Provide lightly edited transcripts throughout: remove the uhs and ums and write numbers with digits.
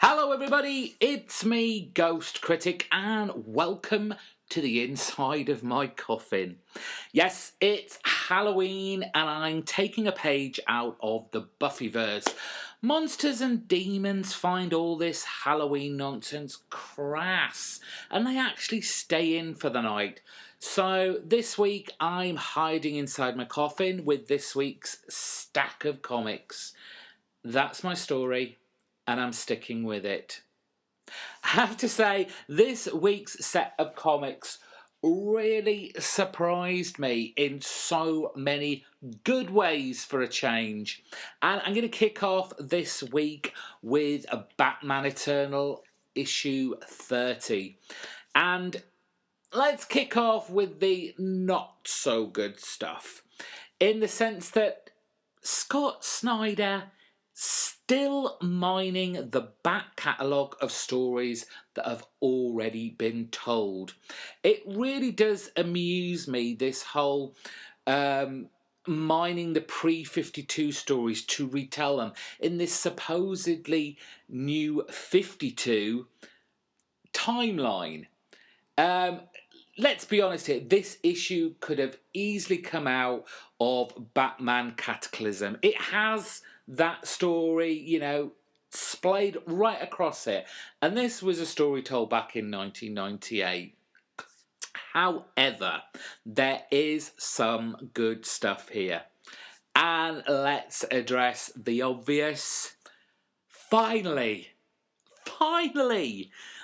Hello everybody, it's me, GhostCritic, and welcome to the inside of my coffin. Yes, it's Halloween and I'm taking a page out of the Buffyverse. Monsters and demons find all this Halloween nonsense crass, and they actually stay in for the night. So this week I'm hiding inside my coffin with this week's stack of comics. That's my story, and I'm sticking with it. I have to say, this week's set of comics really surprised me in so many good ways for a change. And I'm going to kick off this week with a Batman Eternal issue 30. And let's kick off with the not so good stuff, in the sense that Scott Snyder still mining the back catalogue of stories that have already been told. It really does amuse me, this whole mining the pre-52 stories to retell them in this supposedly new 52 timeline. Let's be honest here, this issue could have easily come out of Batman Cataclysm. It has that story, splayed right across it. And this was a story told back in 1998. However, there is some good stuff here. And let's address the obvious. Finally,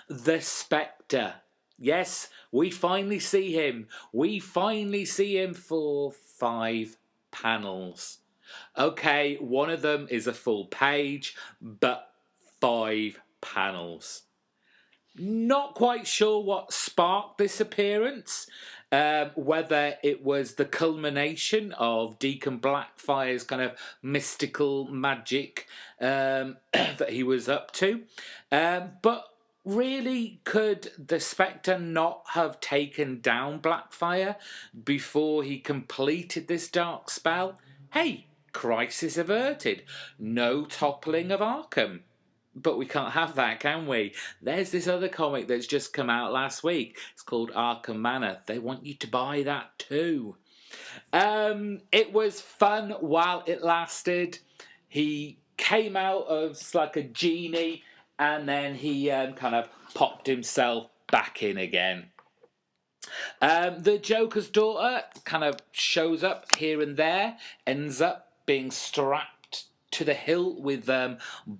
the Spectre. Yes, we finally see him. We finally see him for 5 panels. Okay, one of them is a full page, but 5 panels. Not quite sure what sparked this appearance, whether it was the culmination of Deacon Blackfire's kind of mystical magic that he was up to, but really, could the Spectre not have taken down Blackfire before he completed this dark spell? Hey, crisis averted. No toppling of Arkham. But we can't have that, can we? There's this other comic that's just come out last week. It's called Arkham Manor. They want you to buy that too. It was fun while it lasted. He came out as like a genie, and then he kind of popped himself back in again. The Joker's daughter kind of shows up here and there, ends up being strapped to the hilt with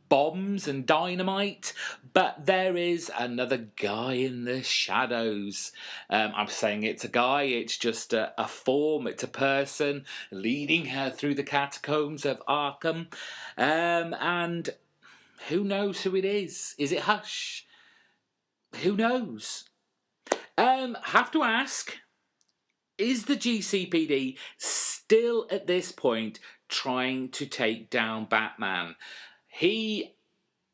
bombs and dynamite, but there is another guy in the shadows. I'm saying it's a guy, it's just a form, it's a person leading her through the catacombs of Arkham, and who knows who it is? Is it Hush? Who knows? Have to ask, is the GCPD still at this point trying to take down Batman? He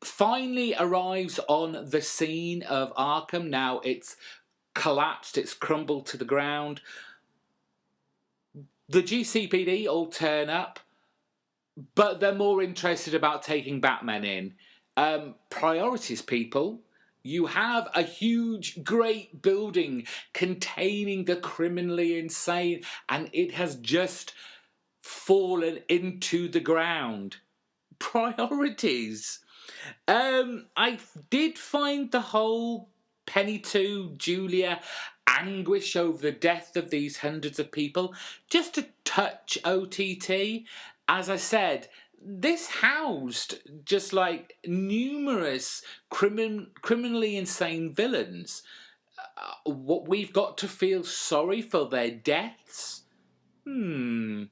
finally arrives on the scene of Arkham. Now it's collapsed, it's crumbled to the ground. The GCPD all turn up, but they're more interested about taking Batman in. Priorities, people. You have a huge, great building containing the criminally insane, and it has just fallen into the ground. Priorities. I did find the whole Penny 2, Julia anguish over the death of these hundreds of people just a touch OTT. As I said, this housed just like numerous criminally insane villains. What, we've got to feel sorry for their deaths? Not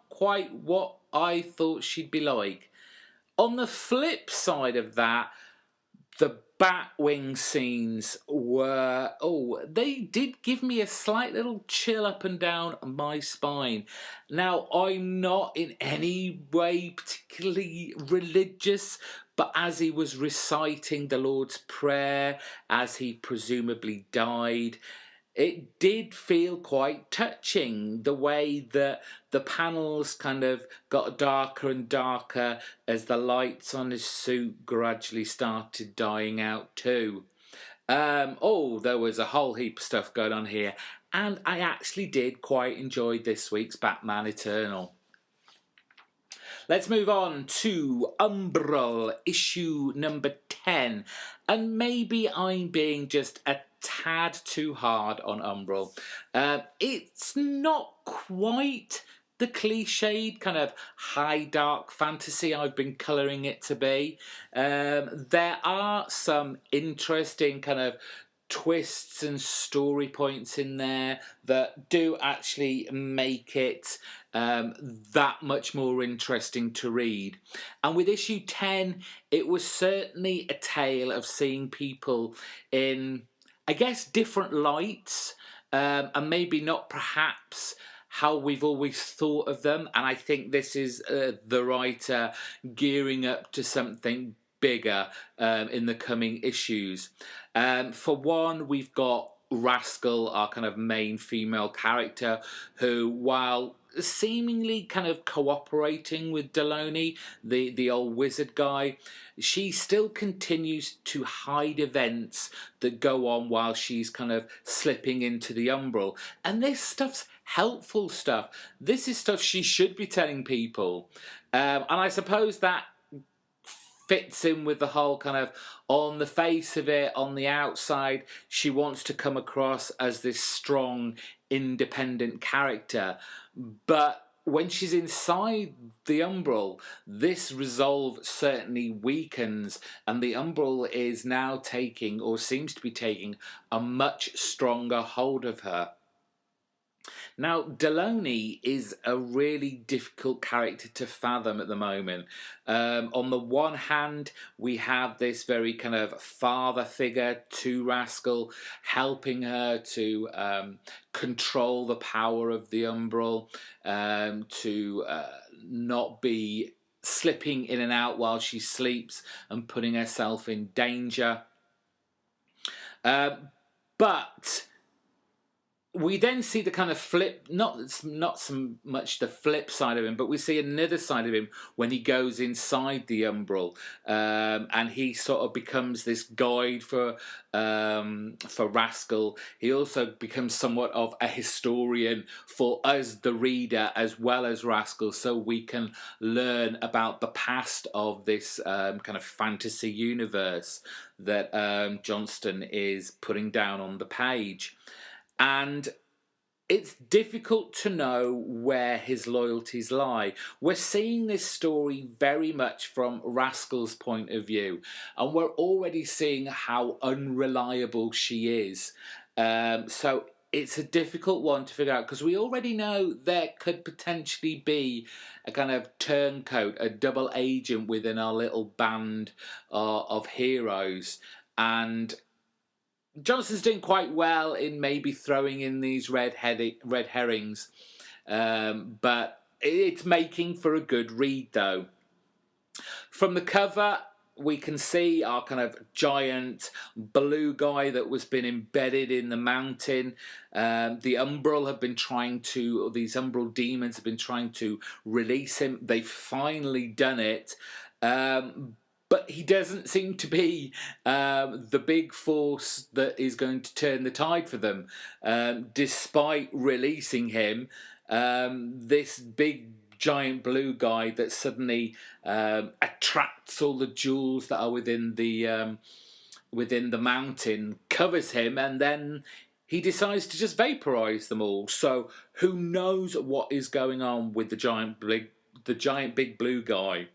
quite what I thought she'd be like. On the flip side of that, the Batwing scenes were, they did give me a slight little chill up and down my spine. Now, I'm not in any way particularly religious, but as he was reciting the Lord's Prayer, as he presumably died, it did feel quite touching, the way that the panels kind of got darker and darker as the lights on his suit gradually started dying out too. Oh, there was a whole heap of stuff going on here, and I actually did quite enjoy this week's Batman Eternal. Let's move on to Umbral, issue number 10. And maybe I'm being just a tad too hard on Umbral. It's not quite the cliched kind of high dark fantasy I've been colouring it to be. There are some interesting kind of twists and story points in there that do actually make it that much more interesting to read. And with issue 10, it was certainly a tale of seeing people in, I guess, different lights, and maybe not perhaps how we've always thought of them. And I think this is the writer gearing up to something bigger in the coming issues. For one, we've got Rascal, our kind of main female character, who, while seemingly kind of cooperating with Deloney, the old wizard guy, she still continues to hide events that go on while she's kind of slipping into the Umbral. And this stuff's helpful stuff. This is stuff she should be telling people. And I suppose that fits in with the whole kind of, on the face of it, on the outside, she wants to come across as this strong, independent character. But when she's inside the Umbral, this resolve certainly weakens, and the Umbral is now taking, or seems to be taking, a much stronger hold of her. Now, Deloney is a really difficult character to fathom at the moment. On the one hand, we have this very kind of father figure to Rascal, helping her to control the power of the Umbral, to not be slipping in and out while she sleeps and putting herself in danger. But we then see the kind of flip, not so much the flip side of him, but we see another side of him when he goes inside the Umbral, and he sort of becomes this guide for Rascal. He also becomes somewhat of a historian for us, the reader, as well as Rascal, so we can learn about the past of this kind of fantasy universe that Johnston is putting down on the page. And it's difficult to know where his loyalties lie. We're seeing this story very much from Rascal's point of view, and we're already seeing how unreliable she is. So it's a difficult one to figure out, because we already know there could potentially be a kind of turncoat, a double agent within our little band of heroes. And Johnson's doing quite well in maybe throwing in these red herrings, but it's making for a good read though. From the cover, we can see our kind of giant blue guy that was been embedded in the mountain. The Umbral have been trying to, or these Umbral demons have been trying to release him. They've finally done it. But he doesn't seem to be the big force that is going to turn the tide for them. Despite releasing him, this big giant blue guy that suddenly attracts all the jewels that are within the mountain bovers him, and then he decides to just vaporize them all. So who knows what is going on with the giant big blue guy.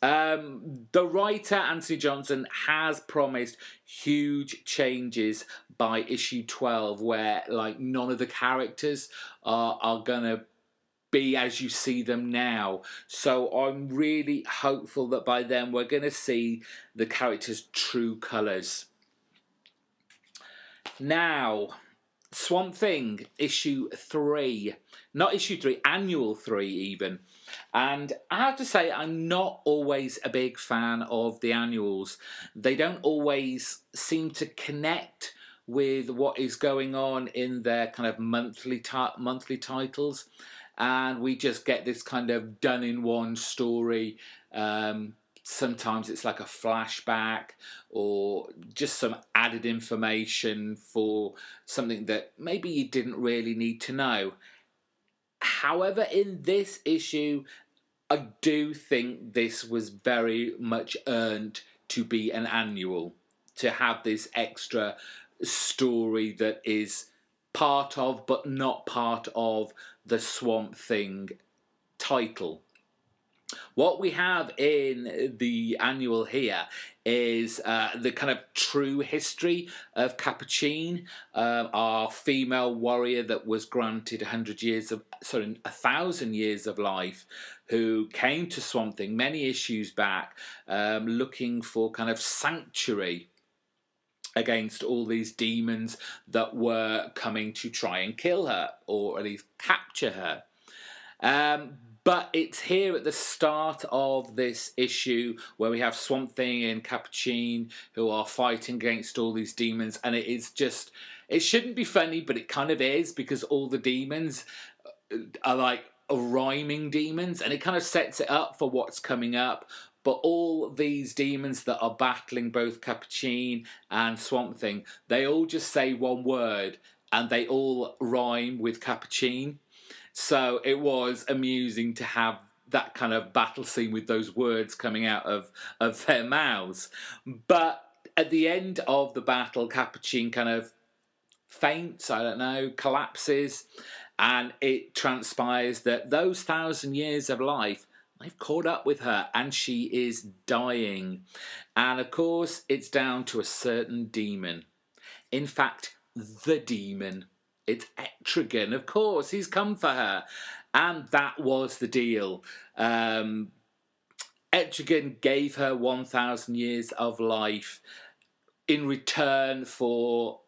The writer, Anthony Johnson, has promised huge changes by issue 12, where like none of the characters are gonna be as you see them now. So I'm really hopeful that by then we're gonna see the characters' true colours. Now, Swamp Thing, issue 3. Not issue 3, annual 3 even. And I have to say, I'm not always a big fan of the annuals. They don't always seem to connect with what is going on in their kind of monthly titles, and we just get this kind of done in one story. Sometimes it's like a flashback or just some added information for something that maybe you didn't really need to know. However, in this issue, I do think this was very much earned to be an annual, to have this extra story that is part of but not part of the Swamp Thing title. What we have in the annual here is the kind of true history of Capuchin, our female warrior that was granted 1,000 years of life, who came to Swamp Thing many issues back, looking for kind of sanctuary against all these demons that were coming to try and kill her, or at least capture her. But it's here at the start of this issue where we have Swamp Thing and Capuchin who are fighting against all these demons, and it is just, it shouldn't be funny, but it kind of is, because all the demons are like rhyming demons, and it kind of sets it up for what's coming up. But all these demons that are battling both Capuchin and Swamp Thing, they all just say one word, and they all rhyme with Capuchin. So it was amusing to have that kind of battle scene with those words coming out of their mouths. But at the end of the battle, Capuchin kind of faints, I don't know, collapses, and it transpires that those 1,000 years of life, they've caught up with her and she is dying. And of course, it's down to a certain demon. In fact, the demon. It's Etrigan, of course, he's come for her. And that was the deal. Etrigan gave her 1,000 years of life in return for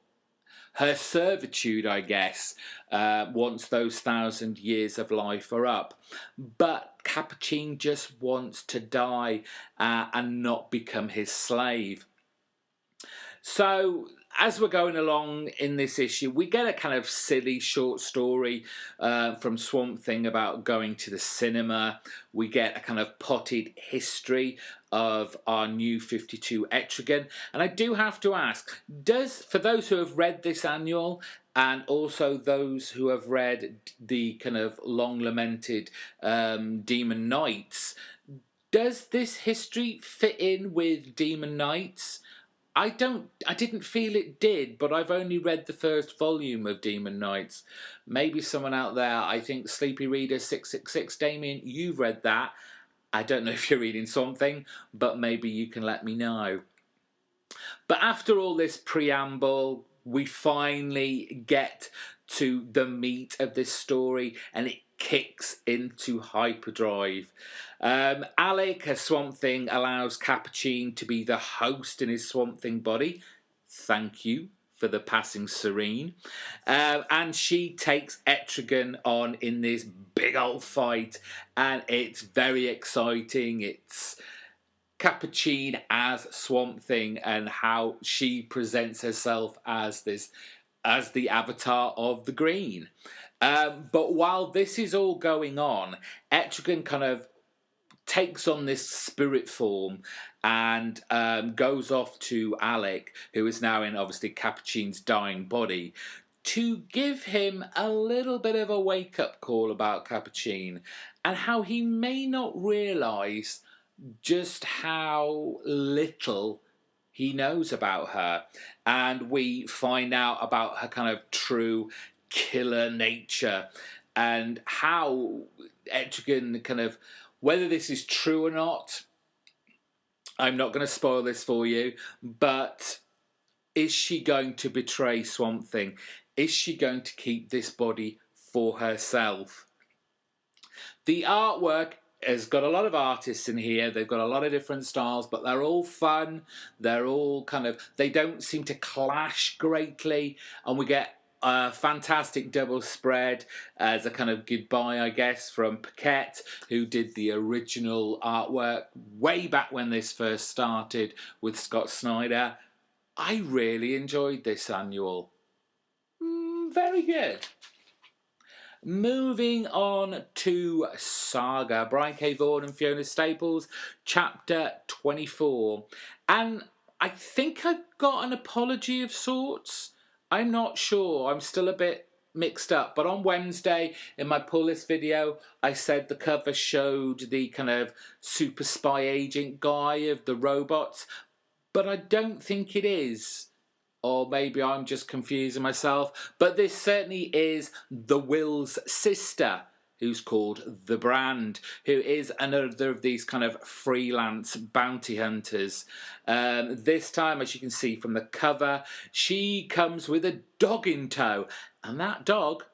her servitude, I guess, once those 1,000 years of life are up. But Capuchin just wants to die and not become his slave. So as we're going along in this issue, we get a kind of silly short story from Swamp Thing about going to the cinema. We get a kind of potted history of our new 52 Etrigan. And I do have to ask, for those who have read this annual, and also those who have read the kind of long lamented Demon Knights, does this history fit in with Demon Knights? I didn't feel it did, but I've only read the first volume of Demon Knights. Maybe someone out there, I think Sleepy Reader 666, Damien, you've read that. I don't know if you're reading something, but maybe you can let me know. But after all this preamble, we finally get to the meat of this story, and it kicks into hyperdrive. Alec, as Swamp Thing, allows Capuchin to be the host in his Swamp Thing body. Thank you for the passing serene. And she takes Etrigan on in this big old fight, and it's very exciting. It's Capuchin as Swamp Thing and how she presents herself as the avatar of the green. But while this is all going on, Etrigan kind of takes on this spirit form and goes off to Alec, who is now in obviously Capuchin's dying body, to give him a little bit of a wake-up call about Capuchin and how he may not realise just how little he knows about her. And we find out about her kind of true killer nature and how Etrigan kind of, whether this is true or not, I'm not going to spoil this for you, but is she going to betray Swamp Thing? Is she going to keep this body for herself? The artwork has got a lot of artists in here. They've got a lot of different styles, but they're all fun. They're all kind of, they don't seem to clash greatly, and we get a fantastic double spread as a kind of goodbye, I guess, from Paquette, who did the original artwork way back when this first started with Scott Snyder. I really enjoyed this annual. Very good. Moving on to Saga, Brian K. Vaughan and Fiona Staples, chapter 24. And I think I've got an apology of sorts. I'm not sure. I'm still a bit mixed up. But on Wednesday, in my pull list video, I said the cover showed the kind of super spy agent guy of the robots. But I don't think it is. Or maybe I'm just confusing myself. But this certainly is the Will's sister, who's called The Brand, who is another of these kind of freelance bounty hunters. This time, as you can see from the cover, she comes with a dog in tow. And that dog,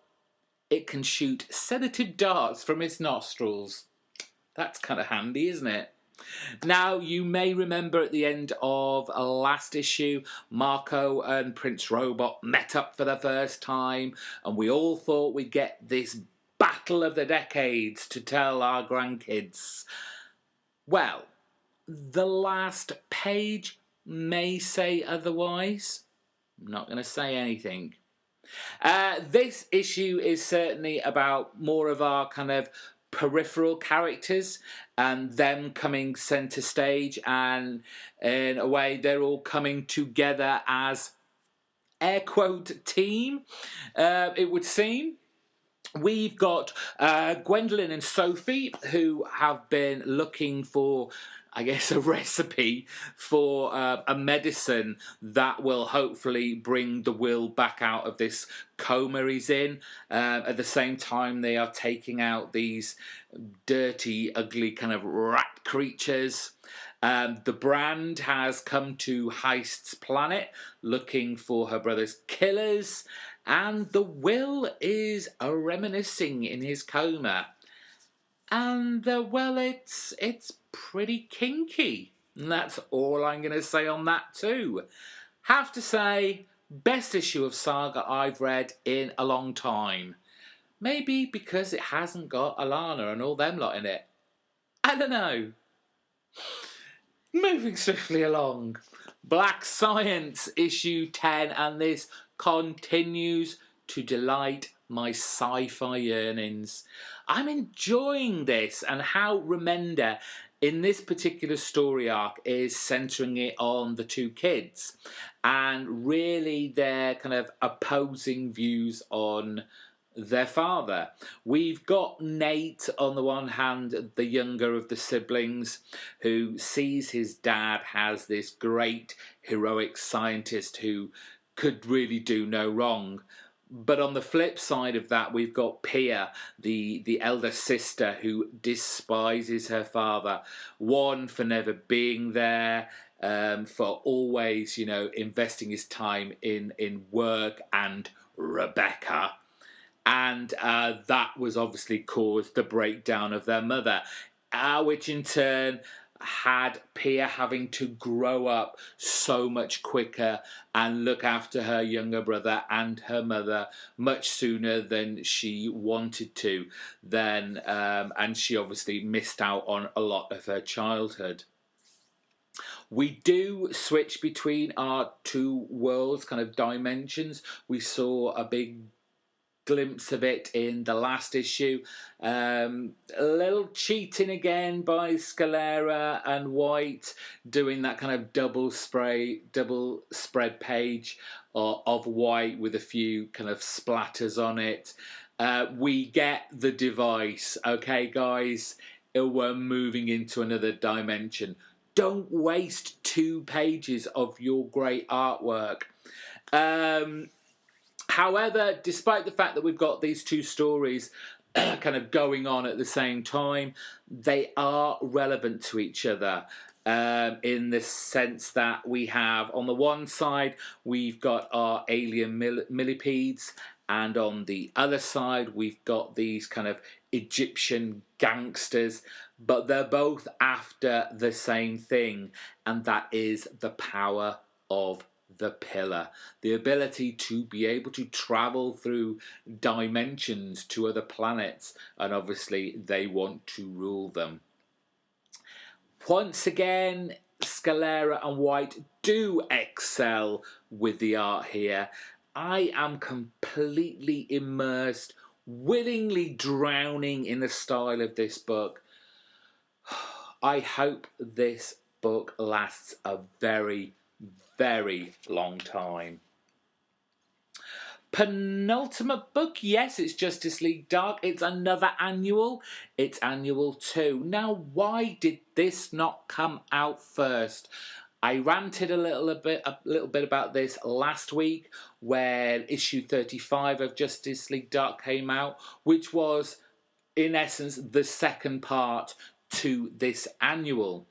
it can shoot sedative darts from its nostrils. That's kind of handy, isn't it? Now, you may remember at the end of last issue, Marco and Prince Robot met up for the first time, and we all thought we'd get this battle of the decades to tell our grandkids. Well, the last page may say otherwise. I'm not going to say anything. This issue is certainly about more of our kind of peripheral characters and them coming centre stage, and in a way they're all coming together as air quote team, it would seem. We've got Gwendolyn and Sophie, who have been looking for, I guess, a recipe for a medicine that will hopefully bring the Will back out of this coma he's in. At the same time, they are taking out these dirty, ugly kind of rat creatures. The Brand has come to Heist's planet looking for her brother's killers, and the Will is reminiscing in his coma. And well, it's pretty kinky. And that's all I'm going to say on that too. Have to say, best issue of Saga I've read in a long time. Maybe because it hasn't got Alana and all them lot in it. I don't know. Moving swiftly along. Black Science issue 10, and this continues to delight my sci-fi yearnings. I'm enjoying this, and how Remender in this particular story arc is centering it on the two kids and really their kind of opposing views on their father. We've got Nate on the one hand, the younger of the siblings, who sees his dad as this great heroic scientist who could really do no wrong. But on the flip side of that, we've got Pia, the elder sister, who despises her father. One, for never being there, for always, investing his time in work, and Rebecca. And that was obviously caused the breakdown of their mother, which in turn had Pia having to grow up so much quicker and look after her younger brother and her mother much sooner than she wanted to. And she obviously missed out on a lot of her childhood. We do switch between our two worlds, kind of dimensions. We saw a big glimpse of it in the last issue. A little cheating again by Scalera and White, doing that kind of double spread page of White with a few kind of splatters on it. We get the device, okay, guys? We're moving into another dimension. Don't waste 2 pages of your great artwork. However, despite the fact that we've got these two stories kind of going on at the same time, they are relevant to each other in the sense that we have, on the one side, we've got our alien millipedes, and on the other side, we've got these kind of Egyptian gangsters, but they're both after the same thing, and that is the power of the pillar, the ability to be able to travel through dimensions to other planets, and obviously they want to rule them. Once again, Scalera and White do excel with the art here. I am completely immersed, willingly drowning in the style of this book. I hope this book lasts a very, very long time. Penultimate book, yes, it's Justice League Dark. It's another annual. It's annual 2. Now, why did this not come out first? I ranted a little bit about this last week when issue 35 of Justice League Dark came out, which was, in essence, the second part to this annual.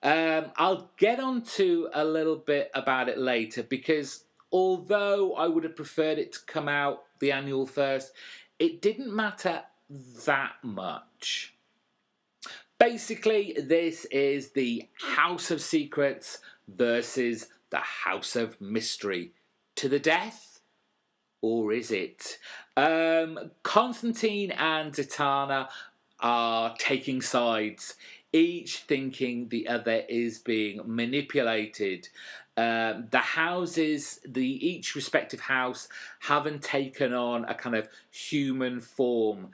I'll get on to a little bit about it later, because although I would have preferred it to come out the annual first, it didn't matter that much. Basically, this is the House of Secrets versus the House of Mystery. To the death? Or is it? Constantine and Zatanna are taking sides, each thinking the other is being manipulated. The houses, each respective house, haven't taken on a kind of human form,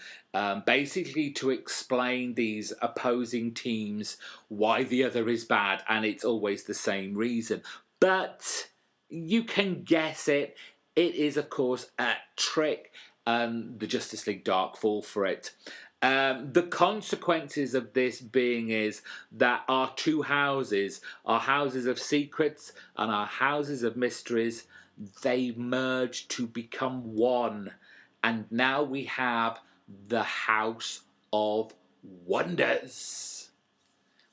basically to explain these opposing teams why the other is bad, and it's always the same reason. But you can guess it. It is, of course, a trick, and the Justice League Dark fall for it. The consequences of this being is that our two houses, our houses of secrets and our houses of mysteries, they merge to become one. And now we have the House of Wonders.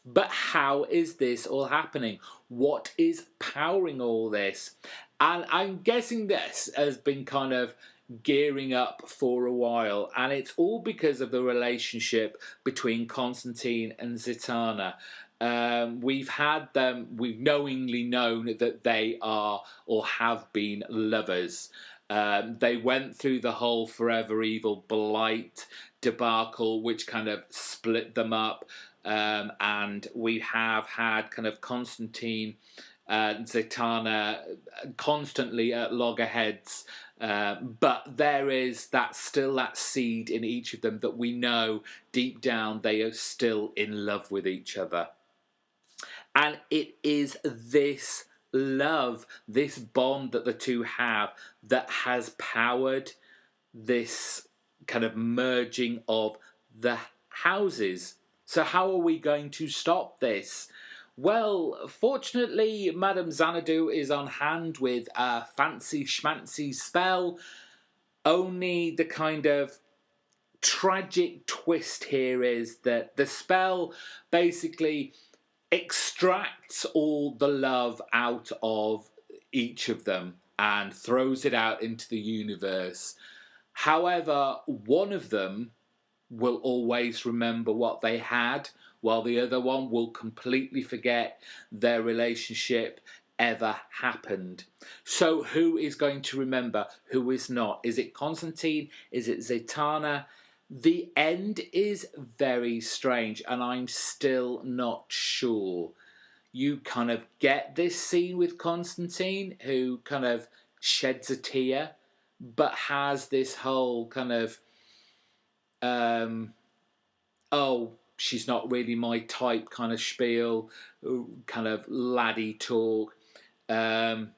But how is this all happening? What is powering all this? And I'm guessing this has been kind of gearing up for a while, and it's all because of the relationship between Constantine and Zatanna. We've knowingly known that they are or have been lovers. They went through the whole Forever Evil Blight debacle, which kind of split them up, and we have had kind of Constantine and Zatanna constantly at loggerheads. But there is still that seed in each of them that we know deep down they are still in love with each other. And it is this love, this bond that the two have, that has powered this kind of merging of the houses. So how are we going to stop this? Well, fortunately, Madame Xanadu is on hand with a fancy schmancy spell. Only the kind of tragic twist here is that the spell basically extracts all the love out of each of them and throws it out into the universe. However, one of them will always remember what they had, while the other one will completely forget their relationship ever happened. So who is going to remember? Who is not? Is it Constantine? Is it Zatanna? The end is very strange, and I'm still not sure. You kind of get this scene with Constantine, who kind of sheds a tear, but has this whole kind of oh, she's not really my type kind of spiel, kind of laddie talk. But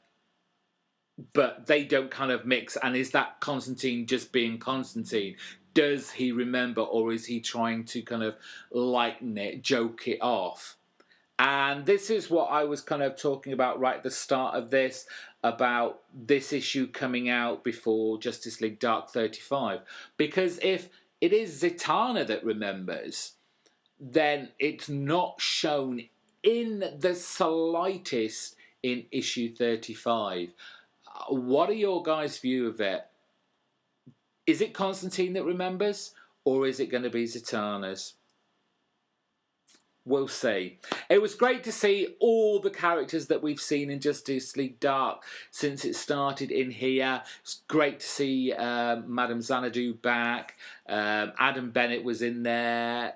they don't kind of mix. And is that Constantine just being Constantine? Does he remember, or is he trying to kind of lighten it, joke it off? And this is what I was kind of talking about right at the start of this, about this issue coming out before Justice League Dark 35. Because if it is Zatanna that remembers, then it's not shown in the slightest in issue 35. What are your guys' view of it? Is it Constantine that remembers, or is it going to be Zatanna's? We'll see. It was great to see all the characters that we've seen in Justice League Dark since it started in here. It's great to see Madame Xanadu back. Adam Bennett was in there.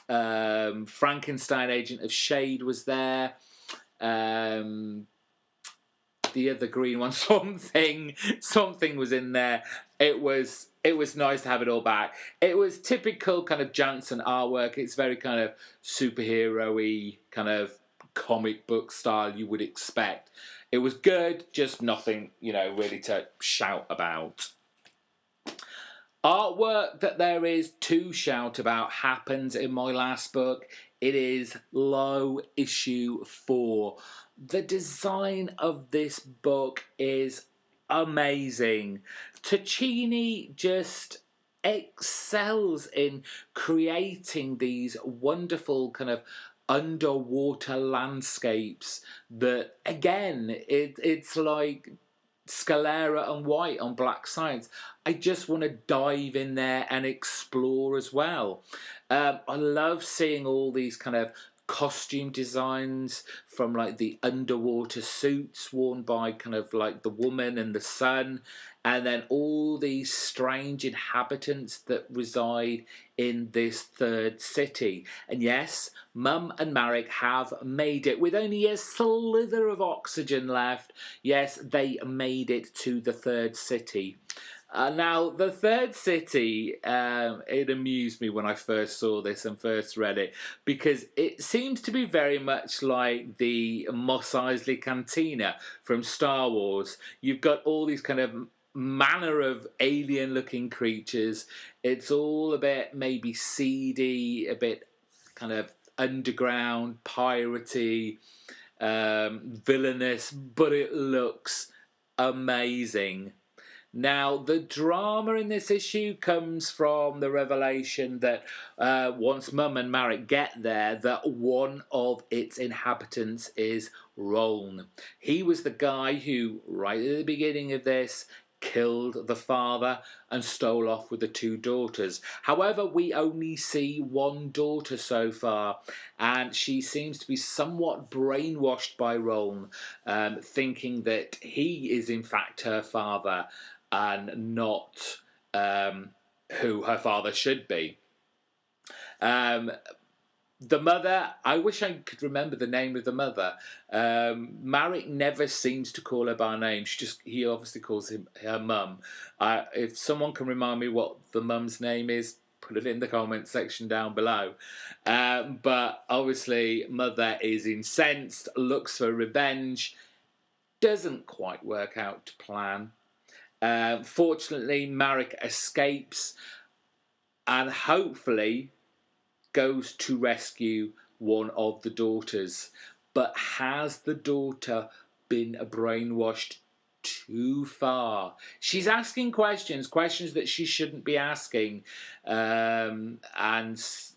Frankenstein, Agent of Shade, was there. the other green one, something was in there. It was nice to have it all back. It was typical kind of Jansen artwork. It's very kind of superhero-y, kind of comic book style you would expect. It was good, just nothing, really to shout about. Artwork that there is to shout about happens in my last book. It is Low issue 4. The design of this book is amazing. Tacchini just excels in creating these wonderful kind of underwater landscapes that, again, it's like Scalera and White on Black Science. I just want to dive in there and explore as well. I love seeing all these kind of costume designs, from like the underwater suits worn by kind of like the woman and the son, and then all these strange inhabitants that reside in this third city. And yes, Mum and Marek have made it with only a slither of oxygen left. Yes, they made it to the third city. Now, the third city, it amused me when I first saw this and first read it, because it seems to be very much like the Mos Eisley Cantina from Star Wars. You've got all these kind of manner of alien-looking creatures. It's all a bit maybe seedy, a bit kind of underground, piratey, villainous, but it looks amazing. Now, the drama in this issue comes from the revelation that once Mum and Marek get there, that one of its inhabitants is Roln. He was the guy who, right at the beginning of this, killed the father and stole off with the 2 daughters. However, we only see one daughter so far, and she seems to be somewhat brainwashed by Roln, thinking that he is in fact her father and not who her father should be. The mother, I wish I could remember the name of the mother. Marek never seems to call her by name. He obviously calls her mum. If someone can remind me what the mum's name is, put it in the comment section down below. But obviously, mother is incensed, looks for revenge, doesn't quite work out to plan. Fortunately, Marek escapes and hopefully goes to rescue one of the daughters. But has the daughter been brainwashed too far? She's asking questions that she shouldn't be asking, and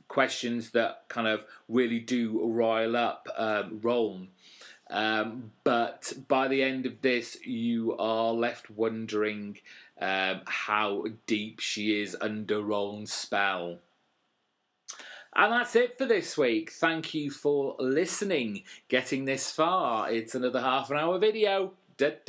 questions that kind of really do rile up Roln. But by the end of this, you are left wondering how deep she is under Roln's spell. And that's it for this week. Thank you for listening, getting this far. It's another half-an-hour video. But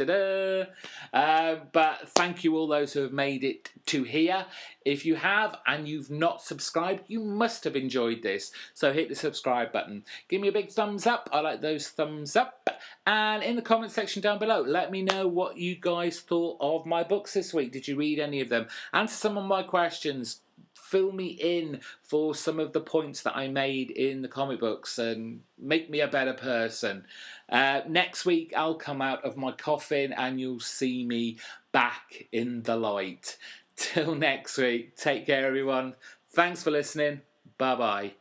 thank you all those who have made it to here. If you have and you've not subscribed, you must have enjoyed this. So hit the subscribe button. Give me a big thumbs up. I like those thumbs up. And in the comment section down below, let me know what you guys thought of my books this week. Did you read any of them? Answer some of my questions. Fill me in for some of the points that I made in the comic books and make me a better person. Next week, I'll come out of my coffin and you'll see me back in the light. Till next week, take care, everyone. Thanks for listening. Bye-bye.